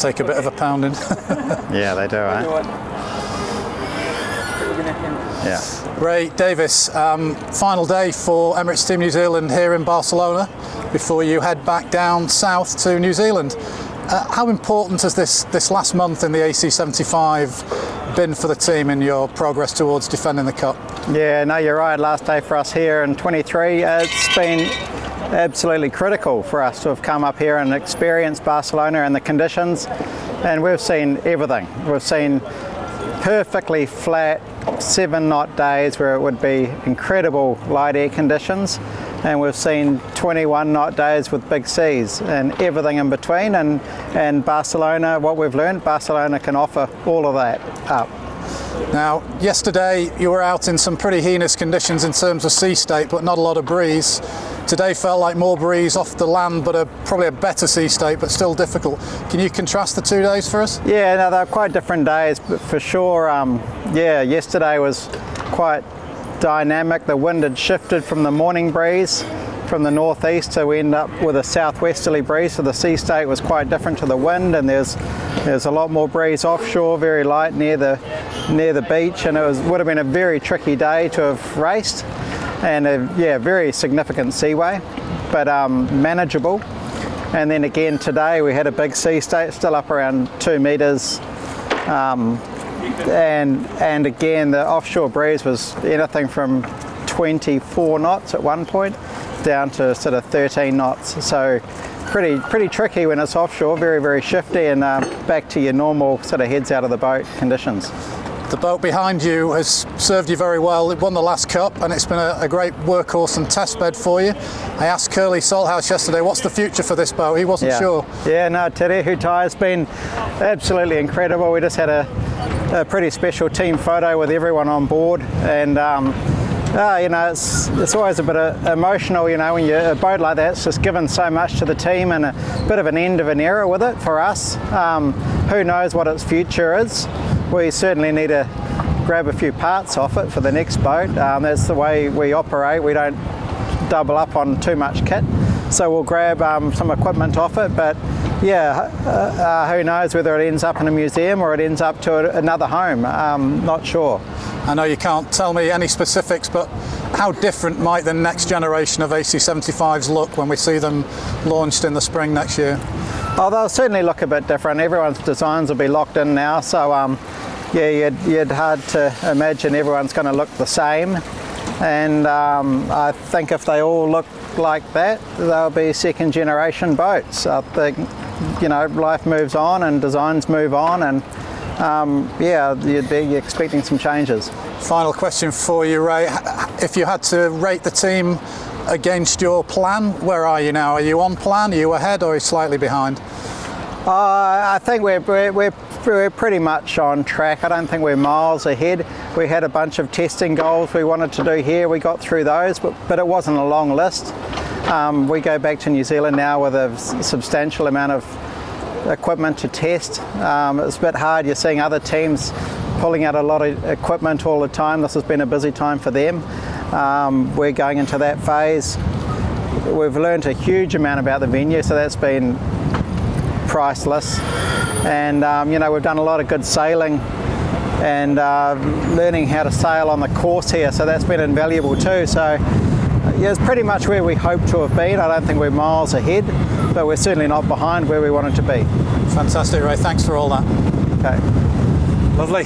take a bit of a pounding. Yeah, they do, eh? Yeah. Ray Davies, final day for Emirates Team New Zealand here in Barcelona before you head back down south to New Zealand. How important has this last month in the AC75 been for the team in your progress towards defending the Cup? Yeah, no, you're right. Last day for us here in 23. It's been absolutely critical for us to have come up here and experienced Barcelona and the conditions, and we've seen everything. We've seen perfectly flat 7-knot days where it would be incredible light air conditions, and we've seen 21-knot days with big seas and everything in between, and Barcelona, what we've learned, Barcelona can offer all of that up. Now, yesterday you were out in some pretty heinous conditions in terms of sea state, but not a lot of breeze. Today felt like more breeze off the land, but probably a better sea state, but still difficult. Can you contrast the 2 days for us? Yeah, no, they're quite different days, but for sure, yeah, yesterday was quite dynamic. The wind had shifted from the morning breeze from the northeast, so we end up with a southwesterly breeze, so the sea state was quite different to the wind, and there's a lot more breeze offshore, very light near the beach, and would have been a very tricky day to have raced, and yeah, very significant seaway, but manageable. And then again today we had a big sea state, still up around 2 meters, and again the offshore breeze was anything from 24 knots at one point down to sort of 13 knots, so pretty tricky when it's offshore, very, very shifty, and back to your normal sort of heads out of the boat conditions. The boat behind you has served you very well. It won the last Cup, and it's been a great workhorse and test bed for you. I asked Curly Salthouse yesterday, what's the future for this boat? He wasn't sure. Yeah, no, Te Rehu Tai has been absolutely incredible. We just had a pretty special team photo with everyone on board, and you know, it's always a bit emotional, you know, when you're a boat like that. It's just given so much to the team, and a bit of an end of an era with it for us. Who knows what its future is? We certainly need to grab a few parts off it for the next boat. That's the way we operate. We don't double up on too much kit, so we'll grab some equipment off it, but yeah, who knows whether it ends up in a museum or it ends up to another home. Not sure. I know you can't tell me any specifics, but how different might the next generation of AC75s look when we see them launched in the spring next year? Oh, they'll certainly look a bit different. Everyone's designs will be locked in now, so yeah, you'd hard to imagine everyone's going to look the same. And I think if they all look like that, they'll be second generation boats. I think, you know, life moves on and designs move on, and yeah, you'd be expecting some changes. Final question for you, Ray. If you had to rate the team against your plan, where are you now? Are you on plan? Are you ahead, or are you slightly behind? I think we're pretty much on track. I don't think we're miles ahead. We had a bunch of testing goals we wanted to do here. We got through those, but it wasn't a long list. We go back to New Zealand now with a substantial amount of equipment to test. It's a bit hard. You're seeing other teams pulling out a lot of equipment all the time. This has been a busy time for them. We're going into that phase. We've learned a huge amount about the venue, so that's been priceless. And you know, we've done a lot of good sailing and learning how to sail on the course here, so that's been invaluable too. So yeah, it's pretty much where we hope to have been. I don't think we're miles ahead, but we're certainly not behind where we wanted to be. Fantastic, Ray. Thanks for all that. Okay. Lovely.